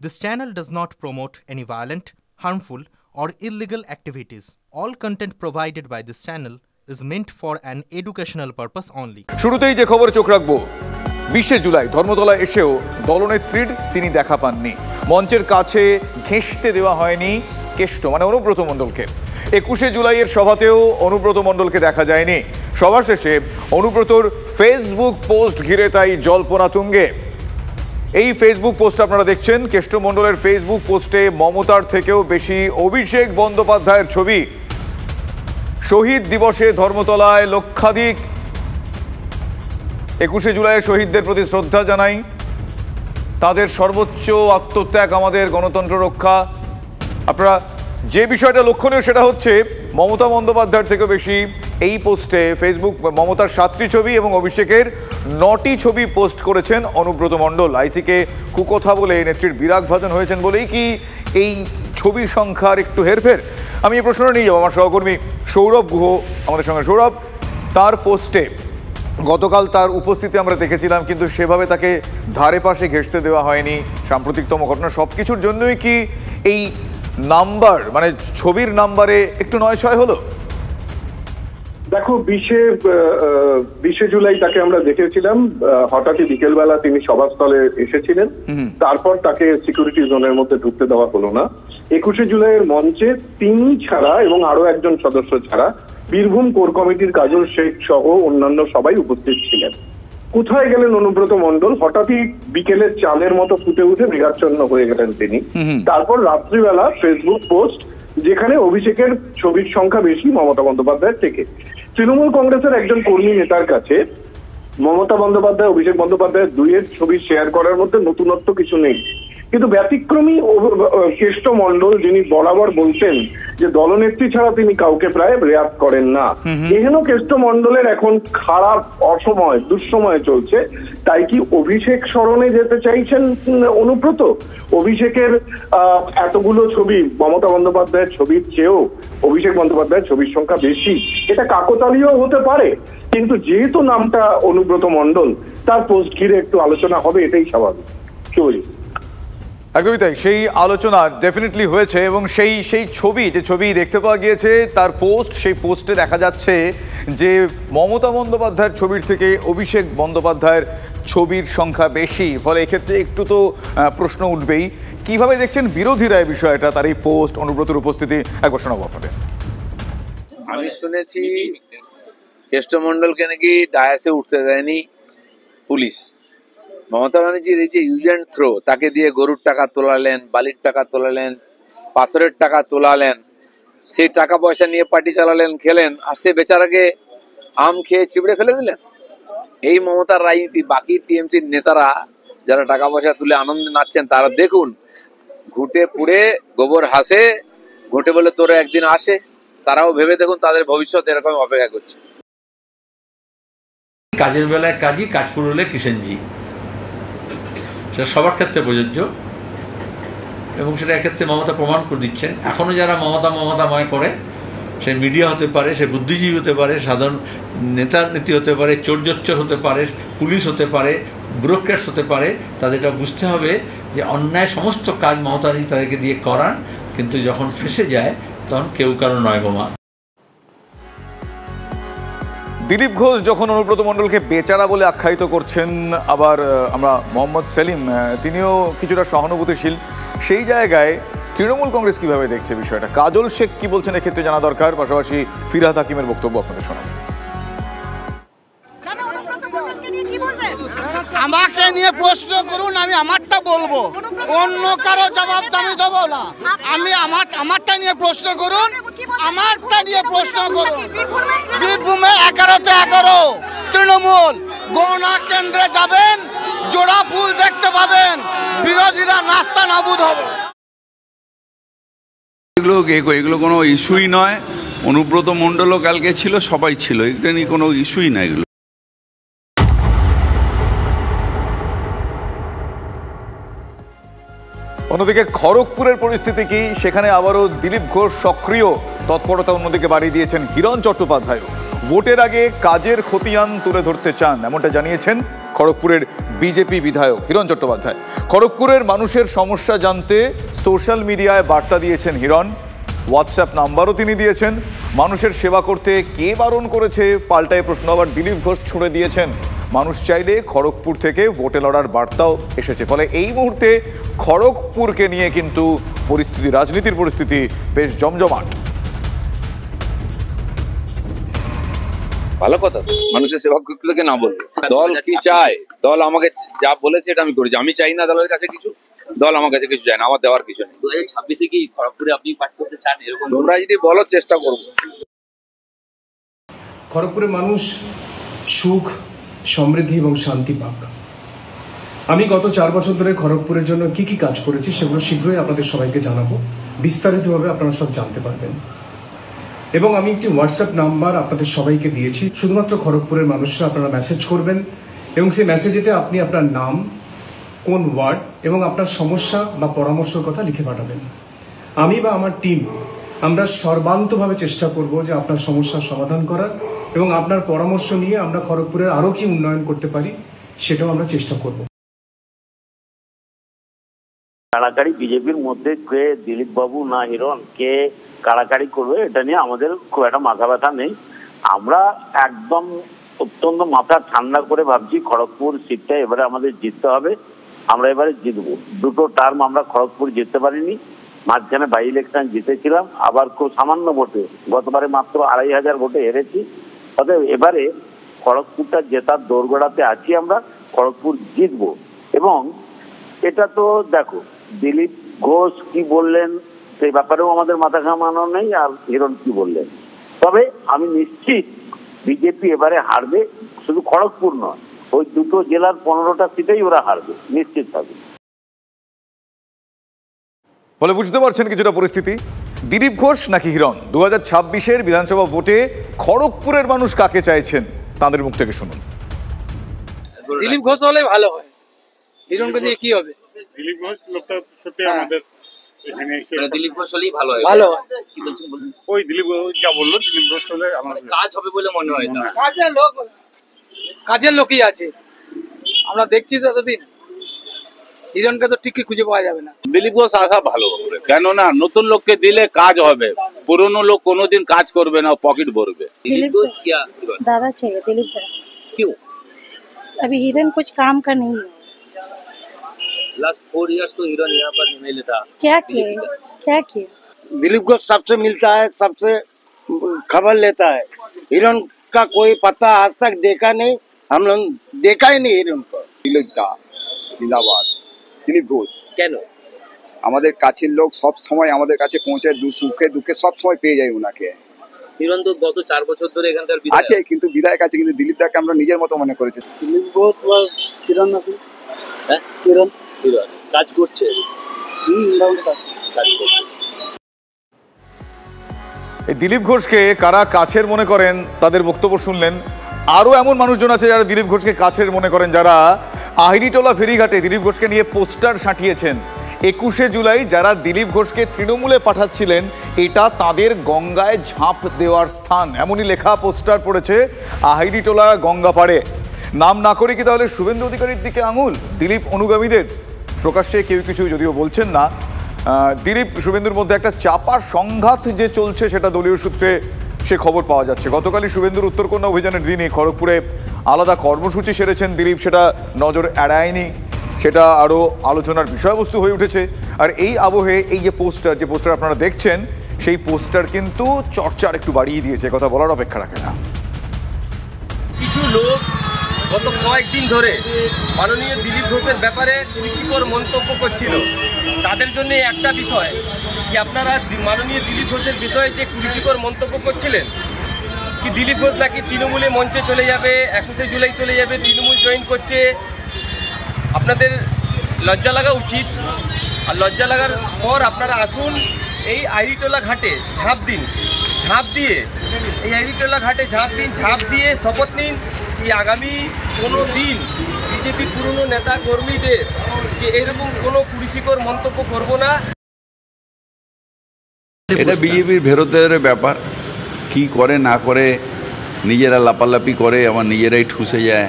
This channel does not promote any violent, harmful, or illegal activities. All content provided by this channel is meant for an educational purpose only. শুরুতেই যে খবর চোখ রাখবো 20 জুলাই ধর্মতলা এসেও দলনেত্রীর তিনি দেখা পাননি। মঞ্চের কাছে ঘেঁষতে দেওয়া হয়নি কেষ্ট মানে অনুব্রত মণ্ডলকে। 21 জুলাইয়ের সভাতেও অনুব্রত মণ্ডলকে দেখা যায়নি। সভা শেষে অনুব্রতর ফেসবুক পোস্ট ঘিরে তাই জল্পনা তুঙ্গে। এই ফেসবুক পোস্ট আপনারা দেখছেন, কেষ্ট মণ্ডলের ফেসবুক পোস্টে মমতার থেকেও বেশি অভিষেক বন্দ্যোপাধ্যায়ের ছবি। শহীদ দিবসে ধর্মতলায় লক্ষাধিক। 21 জুলাই শহীদদের প্রতি শ্রদ্ধা জানাই, তাদের সর্বোচ্চ আত্মত্যাগ আমাদের গণতন্ত্র রক্ষা। আপনারা যে বিষয়টা লক্ষণীয় সেটা হচ্ছে মমতা বন্দ্যোপাধ্যায়ের থেকেও বেশি এই পোস্টে ফেসবুক মমতার 7টি ছবি এবং অভিষেকের 9টি ছবি পোস্ট করেছেন অনুব্রত মণ্ডল। আইসিকে কুকথা বলে নেত্রীর বিরাগভাজন হয়েছেন বলেই কি এই ছবির সংখ্যার একটু হেরফের? আমি এই প্রশ্নটা নিয়ে যাবো আমার সহকর্মী সৌরভ গুহ আমাদের সঙ্গে। সৌরভ, তার পোস্টে গতকাল তার উপস্থিতি আমরা দেখেছিলাম, কিন্তু সেভাবে তাকে ধারে পাশে ঘেঁষতে দেওয়া হয়নি। সাম্প্রতিকতম ঘটনা সব কিছুর জন্যই কি এই নাম্বার মানে ছবির নাম্বারে একটু নয়ছয় হলো? দেখো, 20 জুলাই তাকে আমরা দেখেছিলাম, হঠাৎই বিকেলবেলা তিনি সভাস্থলে এসেছিলেন, তারপর তাকে সিকিউরিটি জোনের মধ্যে ঢুকতে দেওয়া হলো না। 21 জুলাইয়ের মঞ্চে তিনি ছাড়া এবং আরো একজন সদস্য ছাড়া বীরভূম কোর কমিটির কাজল শেখ সহ অন্যান্য সবাই উপস্থিত ছিলেন। কোথায় গেলেন অনুব্রত মণ্ডল? হঠাৎই বিকেলের চাঁদের মতো ফুটে উঠে মেঘাচ্ছন্ন হয়ে গেলেন তিনি। তারপর রাত্রিবেলা ফেসবুক পোস্ট, যেখানে অভিষেকের ছবির সংখ্যা বেশি মমতা বন্দ্যোপাধ্যায়ের থেকে। তৃণমূল কংগ্রেসের একজন কর্মী নেতার কাছে মমতা বন্দ্যোপাধ্যায় অভিষেক বন্দ্যোপাধ্যায়ের দুইয়ের ছবি শেয়ার করার মধ্যে নতুনত্ব কিছু নেই, কিন্তু ব্যতিক্রমী কেষ্ট মণ্ডল, যিনি বরাবর বলতেন যে দলনেত্রী ছাড়া তিনি কাউকে প্রায় রেয়াত করেন না, এহেন কেষ্ট মণ্ডলের এখন খারাপ অসময় দুঃসময় চলছে। তাই কি অভিষেক স্মরণে যেতে চাইছেন অনুব্রত? অভিষেকের এতগুলো ছবি মমতা বন্দ্যোপাধ্যায়ের ছবির চেয়েও অভিষেক বন্দ্যোপাধ্যায়ের ছবির সংখ্যা বেশি, এটা কাকতালীয় হতে পারে, কিন্তু যেহেতু নামটা অনুব্রত মণ্ডল, তার পোস্ট ঘিরে একটু আলোচনা হবে, এটাই স্বাভাবিক। কি বলি? একদমই তাই, সেই আলোচনা ডেফিনেটলি হয়েছে। এবং সেই ছবি যে ছবি দেখতে পাওয়া গিয়েছে তার পোস্ট, সেই পোস্টে দেখা যাচ্ছে যে মমতা বন্দ্যোপাধ্যায়ের ছবির থেকে অভিষেক বন্দ্যোপাধ্যায়ের ছবির সংখ্যা বেশি। ফলে এক্ষেত্রে একটু তো প্রশ্ন উঠবেই। কিভাবে দেখছেন বিরোধীরা এই বিষয়টা, তার এই পোস্ট, অনুব্রতের উপস্থিতি? একবার শোনাবো আপনাদের। আমি শুনেছি কেষ্ট মণ্ডলকে নাকি ডায়াসে উঠতে দেয়নি পুলিশ। মমতা ব্যানার্জির এই যে ইউজ অ্যান্ড থ্রো, তাকে দিয়ে গরুর টাকা তোলালেন, বালির টাকা তোলালেন, পাথরের টাকা তোলালেন, সেই টাকা পয়সা নিয়ে পার্টি চালালেন, খেলেন, আর সে বেচারাকে আম খেয়ে চিবড়ে ফেলে দিলেন। এই মমতার রাজনীতি। বাকি টিএমসির নেতারা যারা টাকা পয়সা তুলে আনন্দে নাচছেন, তারা দেখুন ঘুটে পুড়ে গোবর হাসে, ঘুটে বলে তোরা একদিন আসে। তারাও ভেবে দেখুন তাদের ভবিষ্যৎ এরকম অপেক্ষা করছে। কাজের বেলায় কাজই, কাজ করলে কিষেনজি, সেটা সবার ক্ষেত্রে প্রযোজ্য এবং সেটা এক্ষেত্রে মমতা প্রমাণ করে দিচ্ছেন। এখনো যারা মমতাময় করে, সে মিডিয়া হতে পারে, সে বুদ্ধিজীবী হতে পারে, সাধারণ নেতা নীতি হতে পারে, চোর হতে পারে, পুলিশ হতে পারে, ব্যুরোক্র্যাটস হতে পারে, তাদেরটা বুঝতে হবে যে অন্যায় সমস্ত কাজ মমতাজি তাদেরকে দিয়ে করান, কিন্তু যখন ফেঁসে যায় তখন কেউ কারো নয় বোমা। দিলীপ ঘোষ যখন অনুব্রত মণ্ডলকে বেচারা বলে আখ্যায়িত করছেন, আবার আমরা মোহাম্মদ সেলিম তিনিও কিছুটা সহানুভূতিশীল, সেই জায়গায় তৃণমূল কংগ্রেস কিভাবে দেখছে বিষয়টা? কাজল শেখ কি বলছেন এক্ষেত্রে জানা দরকার। পাশাপাশি ফিরহাদ হাকিমের বক্তব্য আপনাদের শোনাবো। আমাকে নিয়ে প্রশ্ন করুন, আমি আমারটা বলবো, অন্য কারো জবাব আমি দেবো না। আমি আমারটা নিয়ে প্রশ্ন করুন, আমারটা নিয়ে প্রশ্ন করুন। বীরভূমে 11তে 11 তৃণমূল। গণনা কেন্দ্রে যাবেন, জোড়া ফুল দেখতে পাবেন, বিরোধীরা নাস্তা নাবুদ হবে। এগুলো কোনো ইস্যুই নয়। অনুব্রত মণ্ডলও কালকে ছিল, সবাই ছিল, এটা নিয়ে কোনো ইস্যুই না এগুলো। অন্যদিকে খড়গপুরের পরিস্থিতি কি? সেখানে আবারও দিলীপ ঘোষ সক্রিয়, তৎপরতা অন্যদিকে বাড়িয়ে দিয়েছেন হিরণ চট্টোপাধ্যায়। ভোটের আগে কাজের খতিয়ান তুলে ধরতে চান, এমনটা জানিয়েছেন খড়গপুরের বিজেপি বিধায়ক হিরণ চট্টোপাধ্যায়। খড়গপুরের মানুষের সমস্যা জানতে সোশ্যাল মিডিয়ায় বার্তা দিয়েছেন হিরণ, হোয়াটসঅ্যাপ নাম্বারও তিনি দিয়েছেন। মানুষের সেবা করতে কে বারণ করেছে পাল্টায় প্রশ্ন আবার দিলীপ ঘোষ ছুড়ে দিয়েছেন। মানুষ চাইলে খড়গপুর থেকে ভোটে লড়ার বার্তাও এসেছে। ফলে এই মুহূর্তে খড়গপুরকে নিয়ে কিন্তু পরিস্থিতি, রাজনীতির পরিস্থিতি বেশ জমজমাট। ভালো কথা, মানুষের সেবা করতে থেকে না বলবো। দল কি চায়, দল আমাকে যা বলেছে এটা আমি করেছি। আমি চাই না দলের কাছে কিছু, দল আমার কাছে কিছু চায় না, আমার দেওয়ার কিছু নেই। 2026-এ কি খড়গপুরে আপনি পাঠ করতে চান? এরকম তোমরা যদি বলো চেষ্টা করবো। খড়গপুরের মানুষ সুখ, সমৃদ্ধি এবং শান্তি পাক। আমি গত 4 বছর ধরে খড়গপুরের জন্য কি কি কাজ করেছি সেগুলো শীঘ্রই আপনাদের সবাইকে জানাবো, বিস্তারিতভাবে আপনারা সব জানতে পারবেন। এবং আমি একটি হোয়াটসঅ্যাপ নাম্বার আপনাদের সবাইকে দিয়েছি, শুধুমাত্র খড়গপুরের মানুষরা আপনারা মেসেজ করবেন এবং সেই মেসেজেতে আপনি আপনার নাম, কোন ওয়ার্ড এবং আপনার সমস্যা বা পরামর্শের কথা লিখে পাঠাবেন। আমি বা আমার টিম আমরা সর্বান্তভাবে চেষ্টা করব যে আপনার সমস্যার সমাধান করার এবং আপনার পরামর্শ নিয়ে আমরা খড়গপুরের আরও কি উন্নয়ন করতে পারি সেটাও আমরা চেষ্টা করব। কাড়াকাড়ি বিজেপির মধ্যে কে দিলীপ বাবু না হিরণ, কে কাড়াকাড়ি করবে এটা নিয়ে আমাদের খুব একটা মাথা ব্যথা নেই। আমরা একদম অত্যন্ত মাথা ঠান্ডা করে ভাবছি খড়গপুর সিটটা এবারে আমাদের জিততে হবে। আমরা এবারে জিতবো। 2টো টার্ম আমরা খড়গপুর জিততে পারিনি, মাঝখানে বাই ইলেকশন জিতেছিলাম, আবার খুব সামান্য ভোটে, গতবারে মাত্র 2500 ভোটে হেরেছি। অতএব এবারে খড়গপুরটা জেতার দোরগোড়াতে আছি আমরা, খড়গপুর জিতবো। এবং এটা তো দেখো দিলীপ ঘোষ কি বললেন সেই ব্যাপারেও আমাদের মাথা ঘামানো নেই, আর হিরণ কি বললেন। তবে আমি নিশ্চিত বিজেপি এবারে হারবে, শুধু খড়গপুর নয়, ওই 2টো জেলার 15টা সিটেই ওরা হারবে নিশ্চিত হবে। ফলে বুঝতে পারছেন কিছুটা পরিস্থিতি। দিলীপ ঘোষ নাকি হিরণ, 2026-এর বিধানসভা ভোটে খড়গপুরের মানুষ কাকে চাইছেন তাদের মুখ থেকে শুনুন। দিলীপ ঘোষ হলে ভালো হয়, হিরণকে দিয়ে কি হবে? দিলীপ ঘোষ লোকটা সত্যি আমাদের এখানে এসে দিলীপ ঘোষ হলেই ভালো হয়। ভালো হয় কি বলছেন বলুন? ওই দিলীপ যা বললো, দিলীপ ঘোষ হলে আমাদের কাজ হবে বলে মনে হয় না। কাজের লোকই আছে, আমরা দেখছি ততদিন। হিরণকে তো ঠিকই খুঁজে পাওয়া যাবে না। দিলীপ ঘোষ আসা ভালো হবে, কেননা নতুন লোককে দিলে কাজ হবে, পুরনো লোক কোনোদিন কাজ করবে না, পকেট ভরবে। दिलीप घोष क्या दादा चाहिए, दिलीप दादा। क्यों? अभी हिरन कुछ काम का नहीं है। लास्ट 4 इयर्स तो हिरन यहाँ पर एमएलए था। क्या किए? क्या किए? दिलीप घोष सबसे मिलता है, सबसे खबर लेता है। हिरन का कोई पता आज तक देखा नहीं, हम लोग देखा ही नहीं हिरन को। জিন্দাবাদ দিলীপ ঘোষ। কেন? আমাদের কাছের লোক, সব সময় আমাদের কাছে পৌঁছায়, সুখে দুঃখে সব সময় পেয়ে যায় ওনাকে। হিরণ তো গত 4 বছর ধরে এখানকার আছে, কিন্তু বিধায়ক আছে, কিন্তু দিলীপ দাকে আমরা নিজের মতো মনে করেছি। দিলীপ ঘোষ বা হিরণ নাকি? হ্যাঁ, হিরণ কাজ করছে। কাজ করছে। এই দিলীপ ঘোষকে কারা কাছের মনে করেন তাদের বক্তব্য শুনলেন। আরও এমন মানুষজন আছে যারা দিলীপ ঘোষকে কাছের মনে করেন, যারা আহিরিটোলা ফেরিঘাটে দিলীপ ঘোষকে নিয়ে পোস্টার সাঁটিয়েছেন। 21শে জুলাই যারা দিলীপ ঘোষকে তৃণমূলে পাঠাচ্ছিলেন, এটা তাদের গঙ্গায় ঝাঁপ দেওয়ার স্থান, এমনই লেখা পোস্টার পড়েছে আহিরিটোলা গঙ্গা পাড়ে। নাম না করে কি তাহলে শুভেন্দু অধিকারীর দিকে আঙুল দিলীপ অনুগামীদের? প্রকাশ্যে কেউ কিছু যদিও বলছেন না। দিলীপ শুভেন্দুর মধ্যে একটা চাপা সংঘাত যে চলছে সেটা দলীয় সূত্রে সে খবর পাওয়া যাচ্ছে। গতকালই শুভেন্দুর উত্তরকন্যা অভিযানের দিনই খড়গপুরে আলাদা কর্মসূচি সেরেছেন দিলীপ, সেটা নজর এড়ায়নি, সেটা আরও আলোচনার বিষয়বস্তু হয়ে উঠেছে। আর এই আবহে এই যে পোস্টার আপনারা দেখছেন, সেই পোস্টার কিন্তু চর্চার একটু বাড়িয়ে দিয়েছে, কথা বলার অপেক্ষা রাখে না। কিছু লোক গত কয়েকদিন ধরে মাননীয় দিলীপ ঘোষের ব্যাপারে কুরুচিকর মন্তব্য করছিল। তাদের জন্য একটা বিষয় কি, আপনারা মাননীয় দিলীপ ঘোষের বিষয়ে যে কুরুচিকর মন্তব্য করছিলেন, কি দিলীপ ঘোষ নাকি তৃণমূলে মঞ্চে চলে যাবে, 21শে জুলাই চলে যাবে, তৃণমূল জয়েন করছে, আপনাদের লজ্জা লাগা উচিত। আর লজ্জা লাগার পর আপনারা আসুন এই আহিরিটোলা ঘাটে ঝাঁপ দিন, ঝাঁপ দিয়ে এই আহিরিটোলা ঘাটে ঝাঁপ দিয়ে শপথ নিন কি আগামী কোনো দিন বিজেপি পুরনো নেতা কর্মীদের এরকম কোনো কুরুচিকর মন্তব্য করব না। এটা বিজেপির ভেরতের ব্যাপার, কি করে না করে নিজেরা লাপালাপি করে, আবার নিজেরাই ঠুসে যায়।